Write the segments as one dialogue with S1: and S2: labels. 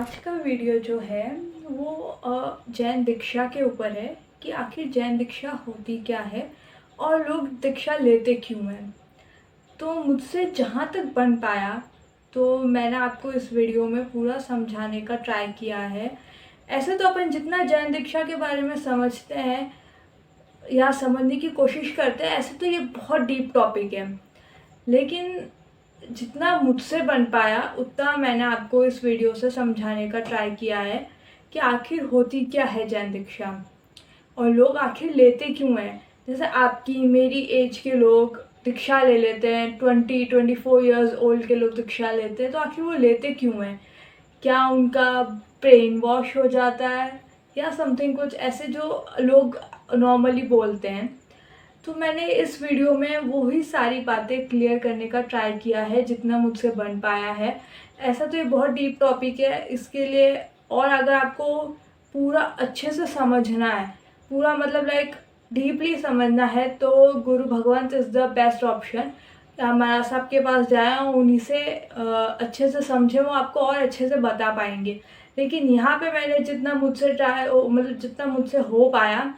S1: आज का वीडियो जो है वो जैन दीक्षा के ऊपर है कि आखिर जैन दीक्षा होती क्या है और लोग दीक्षा लेते क्यों हैं। तो मुझसे जहाँ तक बन पाया तो मैंने आपको इस वीडियो में पूरा समझाने का ट्राई किया है। ऐसे तो अपन जितना जैन दीक्षा के बारे में समझते हैं या समझने की कोशिश करते हैं, ऐसे तो ये बहुत डीप टॉपिक है, लेकिन जितना मुझसे बन पाया उतना मैंने आपको इस वीडियो से समझाने का ट्राई किया है कि आखिर होती क्या है जैन दीक्षा और लोग आखिर लेते क्यों हैं। जैसे आपकी मेरी एज के लोग दीक्षा ले लेते हैं, 24 ओल्ड के लोग दीक्षा लेते हैं, तो आखिर वो लेते क्यों हैं? क्या उनका ब्रेन वॉश हो जाता है या समथिंग कुछ ऐसे जो लोग नॉर्मली बोलते हैं। तो मैंने इस वीडियो में वही सारी बातें क्लियर करने का ट्राई किया है जितना मुझसे बन पाया है। ऐसा तो ये बहुत डीप टॉपिक है, इसके लिए और अगर आपको पूरा अच्छे से समझना है, पूरा मतलब लाइक डीपली समझना है, तो गुरु भगवंत इज़ द बेस्ट ऑप्शन। महाराज साहब के पास जाएं और उन्हीं से अच्छे से समझें, वो आपको और अच्छे से बता पाएंगे। लेकिन यहाँ पे मैंने जितना मुझसे जितना मुझसे हो पाया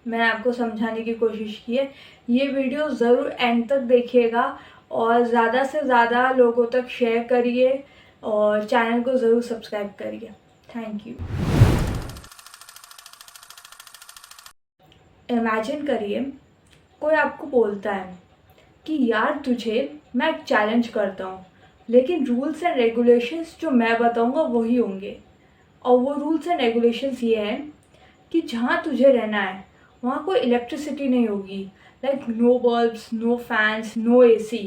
S1: मैंने आपको समझाने की कोशिश की है। ये वीडियो ज़रूर एंड तक देखिएगा और ज़्यादा से ज़्यादा लोगों तक शेयर करिए और चैनल को ज़रूर सब्सक्राइब करिए। Thank you. इमेजिन करिए कोई आपको बोलता है कि यार तुझे मैं एक चैलेंज करता हूँ, लेकिन रूल्स एंड रेगुलेशंस जो मैं बताऊँगा वही होंगे। और वो रूल्स एंड रेगुलेशंस ये हैं कि जहाँ तुझे रहना है वहाँ कोई इलेक्ट्रिसिटी नहीं होगी, like no bulbs, no fans, no AC.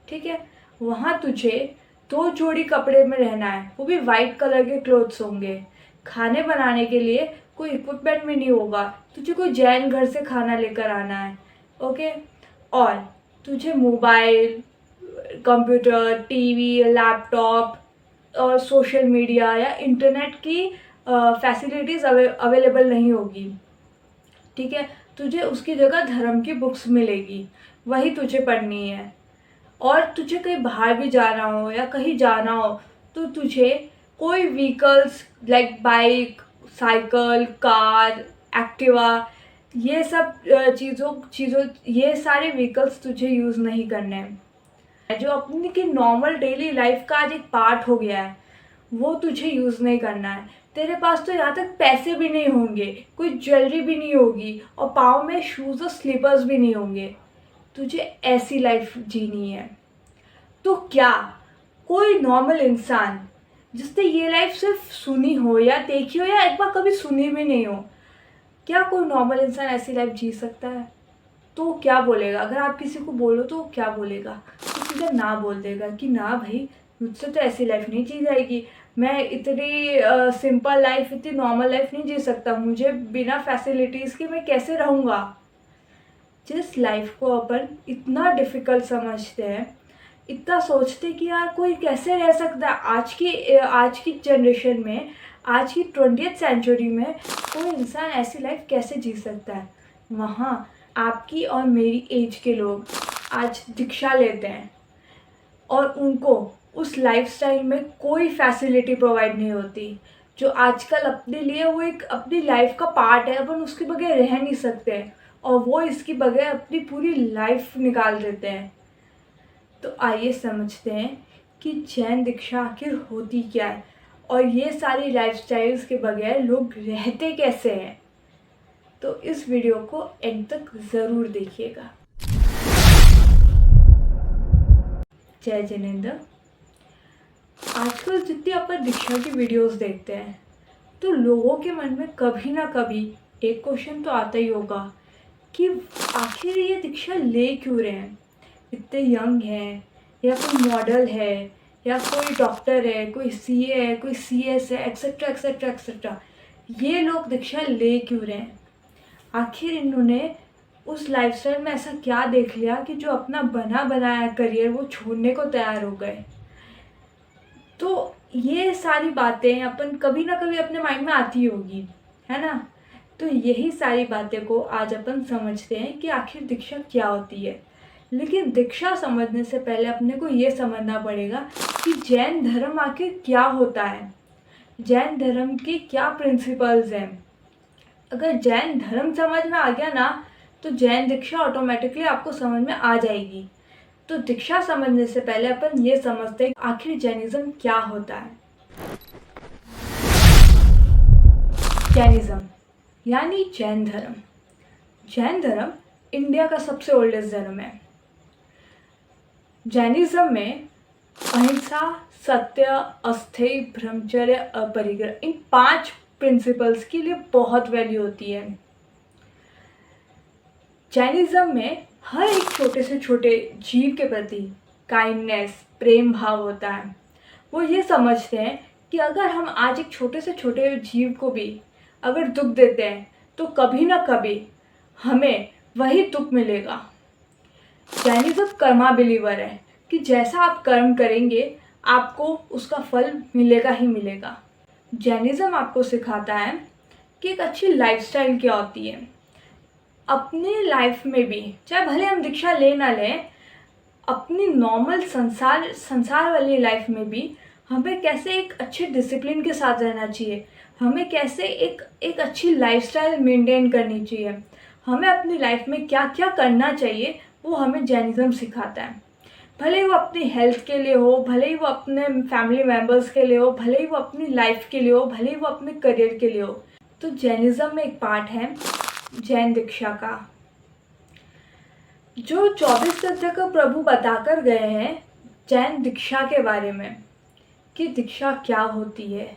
S1: ठीक है, वहाँ तुझे 2 जोड़ी कपड़े में रहना है, वो भी वाइट कलर के क्लोथ्स होंगे। खाने बनाने के लिए कोई इक्विपमेंट भी नहीं होगा, तुझे कोई जैन घर से खाना लेकर आना है। ओके, और तुझे मोबाइल, कंप्यूटर, टीवी, लैपटॉप और सोशल मीडिया या इंटरनेट की फैसिलिटीज़ अवेलेबल नहीं होगी। ठीक है, तुझे उसकी जगह धर्म की बुक्स मिलेगी, वही तुझे पढ़नी है। और तुझे कहीं बाहर भी जाना हो या कहीं जाना हो तो तुझे कोई vehicles like bike, cycle, car, Activa, ये सब चीज़ों ये सारे व्हीकल्स तुझे यूज़ नहीं करने हैं। जो अपनी की नॉर्मल डेली लाइफ का आज एक पार्ट हो गया है वो तुझे यूज़ नहीं करना है। तेरे पास तो यहाँ तक पैसे भी नहीं होंगे, कोई ज्वेलरी भी नहीं होगी और पाँव में शूज़ और स्लीपर्स भी नहीं होंगे। तुझे ऐसी लाइफ जीनी है। तो क्या कोई नॉर्मल इंसान जिसने ये लाइफ सिर्फ सुनी हो या देखी हो या एक बार कभी सुनी भी नहीं हो, क्या कोई नॉर्मल इंसान ऐसी लाइफ जी सकता है? तो क्या बोलेगा? अगर आप किसी को बोलो तो क्या बोलेगा? तो सीधा ना बोल देगा कि ना भाई, मुझसे तो ऐसी लाइफ नहीं जी जाएगी, मैं इतनी सिंपल लाइफ, इतनी नॉर्मल लाइफ नहीं जी सकता, मुझे बिना फैसिलिटीज़ के मैं कैसे रहूँगा। जिस लाइफ को अपन इतना डिफ़िकल्ट समझते हैं, इतना सोचते कि यार कोई कैसे रह सकता है आज की जनरेशन में, आज की 20th सेंचुरी में कोई इंसान ऐसी लाइफ कैसे जी सकता है, वहाँ आपकी और मेरी एज के लोग आज दीक्षा लेते हैं और उनको उस लाइफस्टाइल में कोई फैसिलिटी प्रोवाइड नहीं होती जो आजकल अपने लिए वो एक अपनी लाइफ का पार्ट है, अपन उसके बगैर रह नहीं सकते और वो इसके बगैर अपनी पूरी लाइफ निकाल देते हैं। तो आइए समझते हैं कि जैन दीक्षा आखिर होती क्या है और ये सारी लाइफस्टाइल्स के बगैर लोग रहते कैसे हैं। तो इस वीडियो को एंड तक ज़रूर देखिएगा। जय जिनेंद्र। आजकल जितनी अपन दीक्षा की वीडियोस देखते हैं तो लोगों के मन में कभी ना कभी एक क्वेश्चन तो आता ही होगा कि आखिर ये दीक्षा ले क्यों रहे हैं? इतने यंग हैं, या कोई मॉडल है, या कोई डॉक्टर है, कोई सीए है, कोई सीएस है, एक्सेट्रा एक्सेट्रा एक्सेट्रा, ये लोग दीक्षा ले क्यों रहे हैं? आखिर इन्होंने उस लाइफस्टाइल में ऐसा क्या देख लिया कि जो अपना बना बनाया करियर वो छोड़ने को तैयार हो गए? तो ये सारी बातें अपन कभी ना कभी अपने माइंड में आती होगी, है ना? तो यही सारी बातें को आज अपन समझते हैं कि आखिर दीक्षा क्या होती है। लेकिन दीक्षा समझने से पहले अपने को ये समझना पड़ेगा कि जैन धर्म आखिर क्या होता है। जैन धर्म की क्या प्रिंसिपल्स हैं। अगर जैन धर्म समझ में आ गया ना तो जैन दीक्षा ऑटोमेटिकली आपको समझ में आ जाएगी। तो दीक्षा समझने से पहले अपन ये समझते हैं आखिर जैनिज्म क्या होता है। जैनिज्म यानी जैन धर्म। जैन धर्म इंडिया का सबसे ओल्डेस्ट धर्म है। जैनिज्म में अहिंसा, सत्य, अस्थेय, ब्रह्मचर्य, अपरिग्रह इन 5 प्रिंसिपल्स के लिए बहुत वैल्यू होती है। जैनिज्म में हर एक छोटे से छोटे जीव के प्रति काइंडनेस, प्रेम भाव होता है। वो ये समझते हैं कि अगर हम आज एक छोटे से छोटे जीव को भी अगर दुख देते हैं तो कभी ना कभी हमें वही दुख मिलेगा। जैनिज्म कर्मा बिलीवर है कि जैसा आप कर्म करेंगे आपको उसका फल मिलेगा ही मिलेगा। जैनिज्म आपको सिखाता है कि एक अच्छी लाइफस्टाइल क्या होती है। अपने लाइफ में भी चाहे भले हम दीक्षा ले ना लें, अपनी नॉर्मल संसार वाली लाइफ में भी हमें कैसे एक अच्छे डिसिप्लिन के साथ रहना चाहिए, हमें कैसे एक अच्छी लाइफस्टाइल मेंटेन करनी चाहिए, हमें अपनी लाइफ में क्या क्या करना चाहिए वो हमें जैनिज्म सिखाता है। भले ही वो अपनी हेल्थ के लिए हो, भले ही वो अपने फैमिली मेम्बर्स के लिए हो, भले ही वो अपनी लाइफ के लिए हो, भले ही वो अपने करियर के लिए हो। तो जैनिज्म में एक पार्ट है जैन दीक्षा का, जो 24 तत्व का प्रभु बताकर गए हैं जैन दीक्षा के बारे में कि दीक्षा क्या होती है,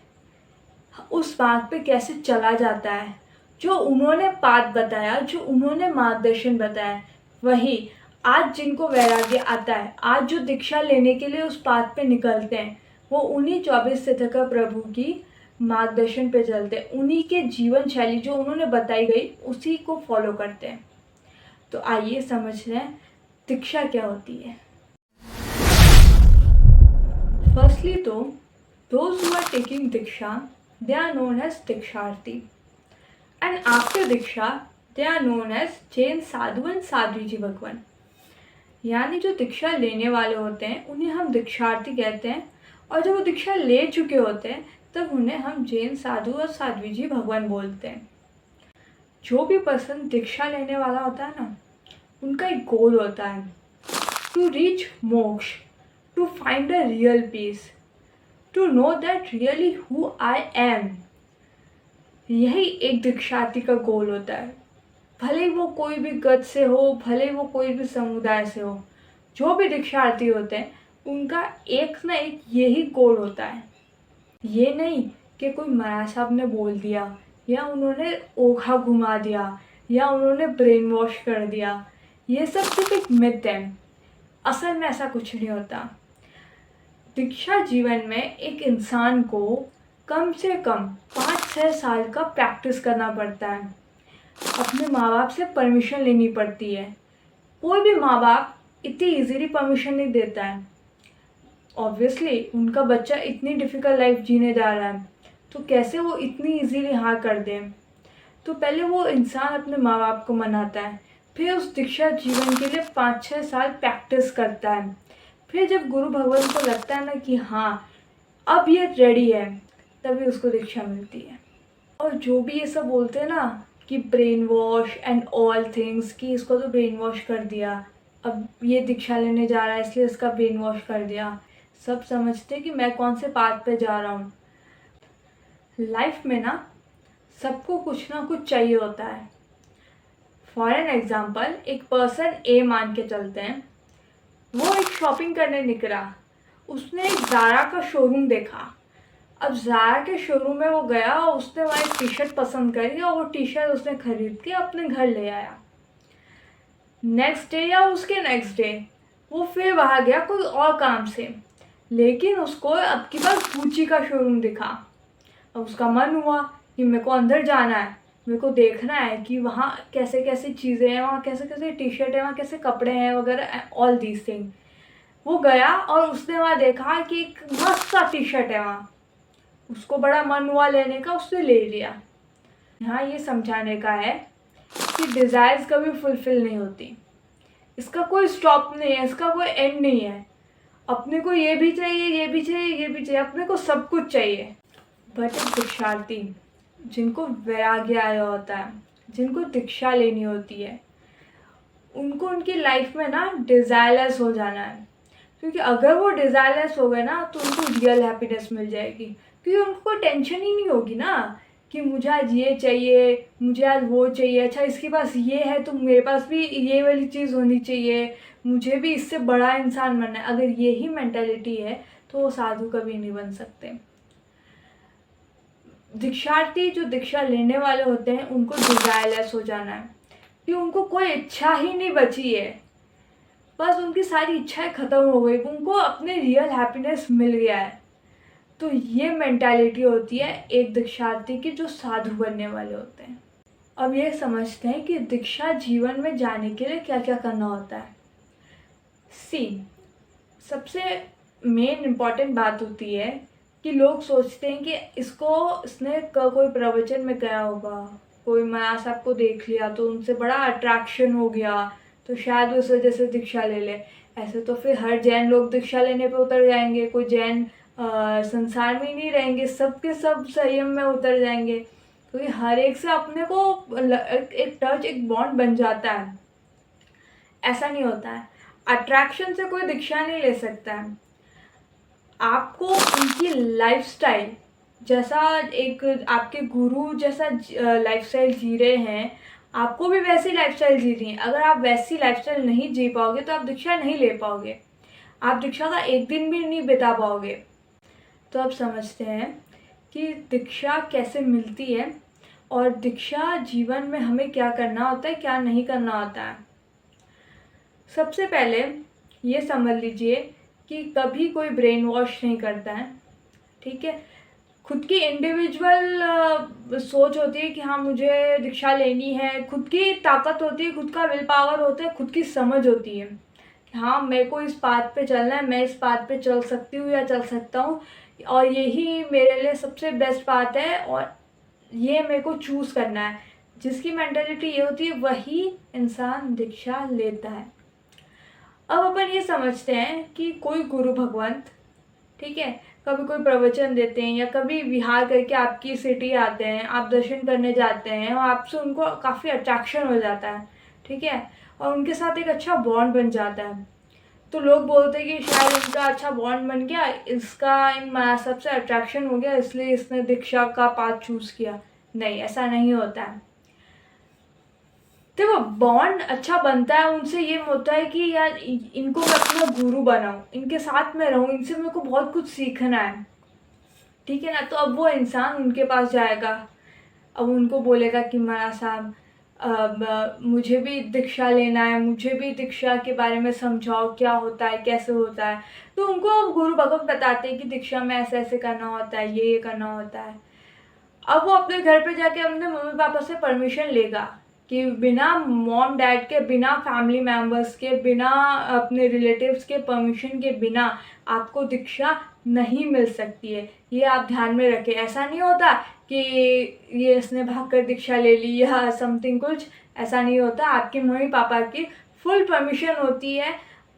S1: उस बात पे कैसे चला जाता है। जो उन्होंने पाठ बताया, जो उन्होंने मार्गदर्शन बताया, वही आज जिनको वैराग्य आता है, आज जो दीक्षा लेने के लिए उस पाथ पे निकलते हैं, वो उन्हीं 24 तीर्थ का प्रभु की मार्गदर्शन पे चलते हैं, उन्हीं के जीवन शैली जो उन्होंने बताई गई उसी को फॉलो करते हैं। तो आइए समझ लें दीक्षा क्या होती है। फर्स्टली तो those who are taking diksha, they are known as diksharthi, and after diksha they are known as jain sadhu and sadhvi ji bhagwan। यानी जो दीक्षा लेने वाले होते हैं उन्हें हम दीक्षार्थी कहते हैं, और जब वो दीक्षा ले चुके होते हैं तब उन्हें हम जैन साधु और साध्वी जी भगवान बोलते हैं। जो भी पर्सन दीक्षा लेने वाला होता है ना, उनका एक गोल होता है to reach moksha, to find a real peace, to know that really who I am. यही एक दीक्षार्थी का गोल होता है। भले ही वो कोई भी गत से हो, भले ही वो कोई भी समुदाय से हो, जो भी दीक्षार्थी होते हैं उनका एक ना एक यही गोल होता है। ये नहीं कि कोई महाराज साहब ने बोल दिया, या उन्होंने ओखा घुमा दिया, या उन्होंने ब्रेन वॉश कर दिया। ये सब सिर्फ एक मिथ है, असल में ऐसा कुछ नहीं होता। दीक्षा जीवन में एक इंसान को कम से कम 5-6 साल का प्रैक्टिस करना पड़ता है। अपने माँ बाप से परमिशन लेनी पड़ती है। कोई भी माँ बाप इतनी इजीली परमिशन नहीं देता है। ऑब्वियसली उनका बच्चा इतनी डिफ़िकल्ट लाइफ जीने जा रहा है तो कैसे वो इतनी इजीली हाँ कर दें। तो पहले वो इंसान अपने माँ बाप को मनाता है, फिर उस दीक्षा जीवन के लिए 5-6 साल प्रैक्टिस करता है। फिर जब गुरु भगवान को लगता है ना कि हाँ अब ये रेडी है, तभी उसको दीक्षा मिलती है। और जो भी ये सब बोलते हैं ना कि brain wash and all things, कि इसको तो ब्रेन वॉश कर दिया, अब ये दीक्षा लेने जा रहा है इसलिए इसका ब्रेन वॉश कर दिया, सब समझते कि मैं कौन से पाथ पे जा रहा हूँ। लाइफ में ना सबको कुछ ना कुछ चाहिए होता है। फॉर एन एग्जाम्पल, एक पर्सन ए मान के चलते हैं, वो एक शॉपिंग करने निकला, उसने एक ज़ारा का शोरूम देखा। अब ज़ारा के शोरूम में वो गया और उसने वहाँ एक टी शर्ट पसंद करी और वो टी शर्ट उसने खरीद के अपने घर ले आया। नेक्स्ट डे या उसके नेक्स्ट डे वो फिर वहाँ गया कोई और काम से, लेकिन उसको अब की बार गुच्ची का शोरूम दिखा। अब उसका मन हुआ कि मेरे को अंदर जाना है, मेरे को देखना है कि वहाँ कैसे कैसे चीज़ें हैं, वहाँ कैसे कैसे टी शर्ट है, वहाँ कैसे कपड़े हैं वगैरह, ऑल दीज थिंग। वो गया और उसने वहाँ देखा कि एक मस्त सा टी शर्ट है वहाँ, उसको बड़ा मन हुआ लेने का, उसने ले लिया। यहाँ ये समझाने का है कि डिज़ायर्स कभी फुलफिल नहीं होती, इसका कोई स्टॉप नहीं है, इसका कोई एंड नहीं है। अपने को ये भी चाहिए, ये भी चाहिए, ये भी चाहिए, अपने को सब कुछ चाहिए। बट एक दीक्षार्थी जिनको वैराग्य आया होता है, जिनको दीक्षा लेनी होती है, उनको उनकी लाइफ में ना डिज़ायरलेस हो जाना है। क्योंकि अगर वो डिज़ायरलेस हो गए ना तो उनको रियल हैप्पीनेस मिल जाएगी, क्योंकि उनको टेंशन ही नहीं होगी ना कि मुझे आज ये चाहिए, मुझे आज वो चाहिए, अच्छा इसके पास ये है तो मेरे पास भी ये वाली चीज़ होनी चाहिए, मुझे भी इससे बड़ा इंसान बनना है। अगर ये ही मेंटालिटी है तो वो साधु कभी नहीं बन सकते। दीक्षार्थी जो दीक्षा लेने वाले होते हैं उनको डिज़ायरलेस हो जाना है कि उनको कोई इच्छा ही नहीं बची है, बस उनकी सारी इच्छाएं ख़त्म हो गई, उनको अपने रियल हैप्पीनेस मिल गया है। तो ये मेंटालिटी होती है एक दीक्षार्थी की जो साधु बनने वाले होते हैं। अब ये समझते हैं कि दीक्षा जीवन में जाने के लिए क्या क्या करना होता है। सबसे मेन इम्पॉर्टेंट बात होती है कि लोग सोचते हैं कि इसने कोई प्रवचन में गया होगा, कोई महाराज साहब को देख लिया तो उनसे बड़ा अट्रैक्शन हो गया तो शायद उस वजह से दीक्षा ले ले। ऐसे तो फिर हर जैन लोग दीक्षा लेने पे उतर जाएंगे, कोई जैन संसार में ही नहीं रहेंगे, सब के सब संयम में उतर जाएंगे, क्योंकि हर एक से अपने को एक टच, एक बॉन्ड बन जाता है। ऐसा नहीं होता है, अट्रैक्शन से कोई दीक्षा नहीं ले सकता है। आपको उनकी लाइफस्टाइल जैसा, एक आपके गुरु जैसा लाइफस्टाइल जी रहे हैं, आपको भी वैसी लाइफस्टाइल जीनी है। अगर आप वैसी लाइफस्टाइल नहीं जी पाओगे तो आप दीक्षा नहीं ले पाओगे, आप दीक्षा का एक दिन भी नहीं बिता पाओगे। तो अब समझते हैं कि दीक्षा कैसे मिलती है और दीक्षा जीवन में हमें क्या करना होता है, क्या नहीं करना होता है। सबसे पहले ये समझ लीजिए कि कभी कोई ब्रेन वॉश नहीं करता है, ठीक है। खुद की इंडिविजुअल सोच होती है कि हाँ मुझे दीक्षा लेनी है, खुद की ताकत होती है, खुद का विल पावर होता है, खुद की समझ होती है कि हाँ मेरे को इस बात पे चलना है, मैं इस बात पे चल सकती हूँ या चल सकता हूँ, और यही मेरे लिए सबसे बेस्ट बात है और ये मेरे को चूज़ करना है। जिसकी मेंटालिटी ये होती है वही इंसान दीक्षा लेता है। अब अपन ये समझते हैं कि कोई गुरु भगवंत, ठीक है, कभी कोई प्रवचन देते हैं या कभी विहार करके आपकी सिटी आते हैं, आप दर्शन करने जाते हैं और आपसे उनको काफ़ी अट्रैक्शन हो जाता है, ठीक है, और उनके साथ एक अच्छा बॉन्ड बन जाता है। तो लोग बोलते हैं कि शायद इनका अच्छा बॉन्ड बन गया, इसका इन महाराज साहब से अट्रैक्शन हो गया इसलिए इसने दीक्षा का पाथ चूज़ किया। नहीं, ऐसा नहीं होता है। देखो, बॉन्ड अच्छा बनता है उनसे, ये होता है कि यार इनको मैं अपना गुरु बनाऊं, इनके साथ में रहूं, इनसे मेरे को बहुत कुछ सीखना है, ठीक है ना। तो अब वो इंसान उनके पास जाएगा, अब उनको बोलेगा कि महाराज साहब मुझे भी दीक्षा लेना है, मुझे भी दीक्षा के बारे में समझाओ, क्या होता है, कैसे होता है। तो उनको गुरु भगवत बताते हैं कि दीक्षा में ऐसे ऐसे करना होता है, ये करना होता है। अब वो अपने घर पे जाके अपने मम्मी पापा से परमिशन लेगा कि बिना मॉम डैड के, बिना फैमिली मेम्बर्स के, बिना अपने रिलेटिव्स के परमिशन के बिना आपको दीक्षा नहीं मिल सकती है। ये आप ध्यान में रखें। ऐसा नहीं होता कि ये इसने भागकर दीक्षा ले ली या समथिंग, कुछ ऐसा नहीं होता। आपके मम्मी पापा की फुल परमिशन होती है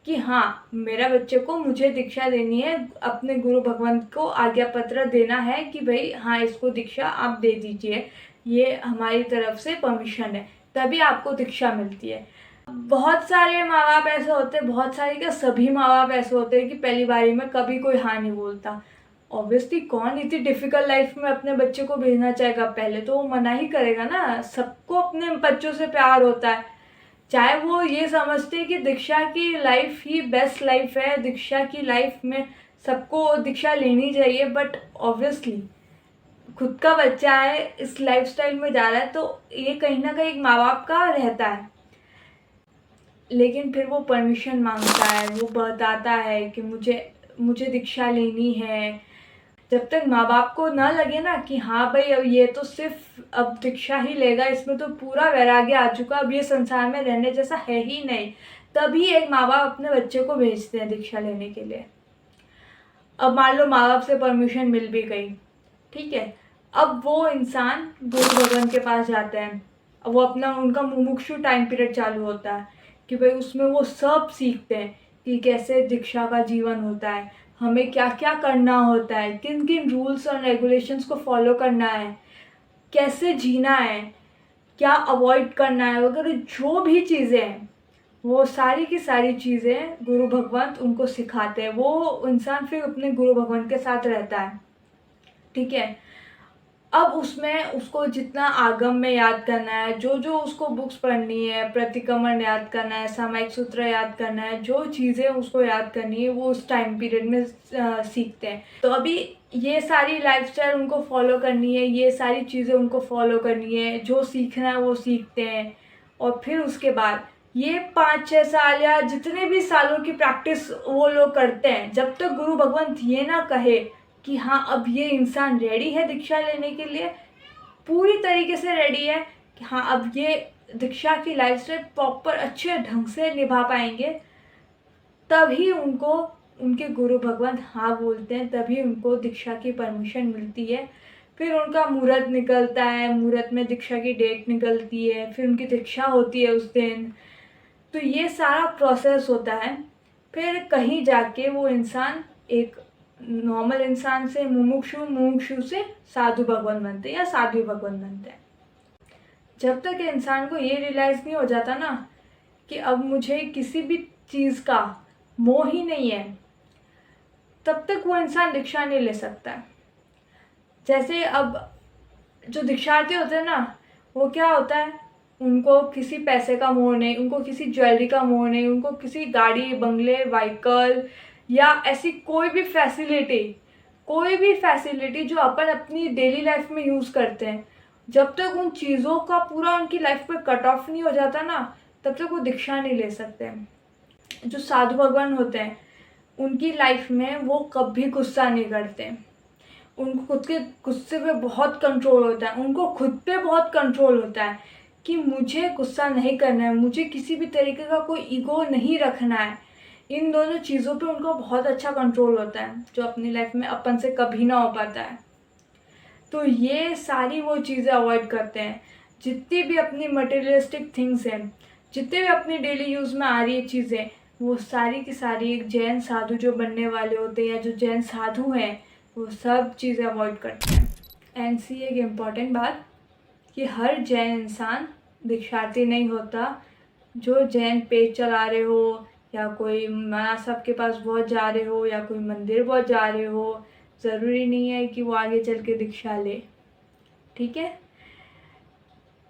S1: कि हाँ मेरा बच्चे को, मुझे दीक्षा देनी है, अपने गुरु भगवंत को आज्ञा पत्र देना है कि भाई हाँ इसको दीक्षा आप दे दीजिए, ये हमारी तरफ से परमिशन है, तभी आपको दीक्षा मिलती है। बहुत सारे माँ बाप ऐसे होते हैं, बहुत सारे क्या सभी माँ बाप ऐसे होते हैं कि पहली बारी में कभी कोई हाँ नहीं बोलता। ऑब्वियसली कौन इतनी डिफ़िकल्ट लाइफ में अपने बच्चे को भेजना चाहेगा, पहले तो वो मना ही करेगा ना। सबको अपने बच्चों से प्यार होता है, चाहे वो ये समझते हैं कि दीक्षा की लाइफ ही बेस्ट लाइफ है, दीक्षा की लाइफ में सबको दीक्षा लेनी चाहिए, बट ऑब्वियसली खुद का बच्चा है, इस लाइफस्टाइल में जा रहा है, तो ये कहीं ना कहीं माँ बाप का रहता है। लेकिन फिर वो परमिशन मांगता है, वो बताता है कि मुझे दीक्षा लेनी है। जब तक माँ बाप को ना लगे ना कि हाँ भाई अब ये तो सिर्फ अब दीक्षा ही लेगा, इसमें तो पूरा वैराग्य आ चुका, अब ये संसार में रहने जैसा है ही नहीं, तभी एक माँ बाप अपने बच्चे को भेजते हैं दीक्षा लेने के लिए। अब मान लो माँ बाप से परमिशन मिल भी गई, ठीक है, अब वो इंसान गुरु भगवान के पास जाते हैं। अब वो अपना, उनका मुमुक्षु टाइम पीरियड चालू होता है कि भाई उसमें वो सब सीखते हैं कि कैसे दीक्षा का जीवन होता है, हमें क्या क्या करना होता है, किन किन रूल्स और रेगुलेशंस को फॉलो करना है, कैसे जीना है, क्या अवॉइड करना है वगैरह जो भी चीज़ें हैं, वो सारी की सारी चीज़ें गुरु भगवंत उनको सिखाते हैं। वो इंसान फिर अपने गुरु भगवंत के साथ रहता है, ठीक है। अब उसमें उसको जितना आगम में याद करना है, जो जो उसको बुक्स पढ़नी है, प्रतिक्रमण याद करना है, सामायिक सूत्र याद करना है, जो चीज़ें उसको याद करनी है वो उस टाइम पीरियड में सीखते हैं। तो अभी ये सारी लाइफस्टाइल उनको फॉलो करनी है, ये सारी चीज़ें उनको फॉलो करनी है, जो सीखना है वो सीखते हैं। और फिर उसके बाद ये 5-6 साल या जितने भी सालों की प्रैक्टिस वो लोग करते हैं, जब तक गुरु भगवंत ये ना कहे कि हाँ अब ये इंसान रेडी है दीक्षा लेने के लिए, पूरी तरीके से रेडी है कि हाँ अब ये दीक्षा की लाइफस्टाइल प्रॉपर अच्छे ढंग से निभा पाएंगे, तभी उनको उनके गुरु भगवंत हाँ बोलते हैं, तभी उनको दीक्षा की परमिशन मिलती है। फिर उनका मुहूर्त निकलता है, मुहूर्त में दीक्षा की डेट निकलती है, फिर उनकी दीक्षा होती है उस दिन। तो ये सारा प्रोसेस होता है। फिर कहीं जाके वो इंसान एक नॉर्मल इंसान से मुमुक्षु से साधु भगवान बनते हैं या साधु भगवान बनते हैं। जब तक इंसान को ये रियलाइज़ नहीं हो जाता ना कि अब मुझे किसी भी चीज़ का मोह ही नहीं है, तब तक वो इंसान दीक्षा नहीं ले सकता है। जैसे अब जो दीक्षार्थी होते हैं ना, वो क्या होता है, उनको किसी पैसे का मोह नहीं, उनको किसी ज्वेलरी का मोह नहीं, उनको किसी गाड़ी बंगले व्हीकल या ऐसी कोई भी फैसिलिटी जो अपन अपनी डेली लाइफ में यूज़ करते हैं, जब तक उन चीज़ों का पूरा उनकी लाइफ पे कट ऑफ नहीं हो जाता ना, तब तक वो दीक्षा नहीं ले सकते। जो साधु भगवान होते हैं उनकी लाइफ में वो कभी गुस्सा नहीं करते, उनको खुद के गुस्से पे बहुत कंट्रोल होता है, उनको खुद पे बहुत कंट्रोल होता है कि मुझे गुस्सा नहीं करना है, मुझे किसी भी तरीके का कोई ईगो नहीं रखना है। इन दोनों चीज़ों पे उनको बहुत अच्छा कंट्रोल होता है, जो अपनी लाइफ में अपन से कभी ना हो पाता है। तो ये सारी वो चीज़ें अवॉइड करते हैं। जितनी भी अपनी मटेरियलिस्टिक थिंग्स हैं, जितने भी अपनी डेली यूज़ में आ रही है चीज़ें, वो सारी की सारी एक जैन साधु जो बनने वाले होते हैं या जो जैन साधु हैं, वो सब चीज़ें अवॉइड करते हैं। एंड सी एक इम्पॉर्टेंट बात कि हर जैन इंसान दीक्षार्थी नहीं होता। जो जैन पेज चला रहे हो या कोई महाराज के पास बहुत जा रहे हो या कोई मंदिर बहुत जा रहे हो, ज़रूरी नहीं है कि वो आगे चल के दीक्षा ले, ठीक है।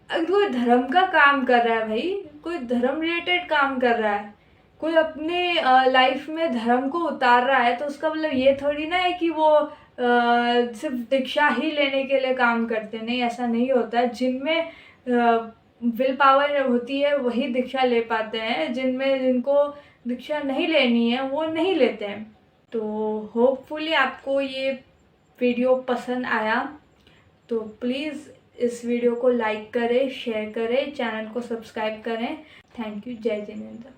S1: अगर कोई धर्म का काम कर रहा है भाई, कोई धर्म रिलेटेड काम कर रहा है, कोई अपने लाइफ में धर्म को उतार रहा है, तो उसका मतलब ये थोड़ी ना है कि वो सिर्फ दीक्षा ही लेने के लिए काम करते, नहीं, ऐसा नहीं होता है। जिनमें विल पावर होती है वही दीक्षा ले पाते हैं, जिनको दीक्षा नहीं लेनी है वो नहीं लेते हैं। तो होपफुली आपको ये वीडियो पसंद आया, तो प्लीज़ इस वीडियो को लाइक करें, शेयर करें, चैनल को सब्सक्राइब करें। Thank you. जय जिनेंद्र।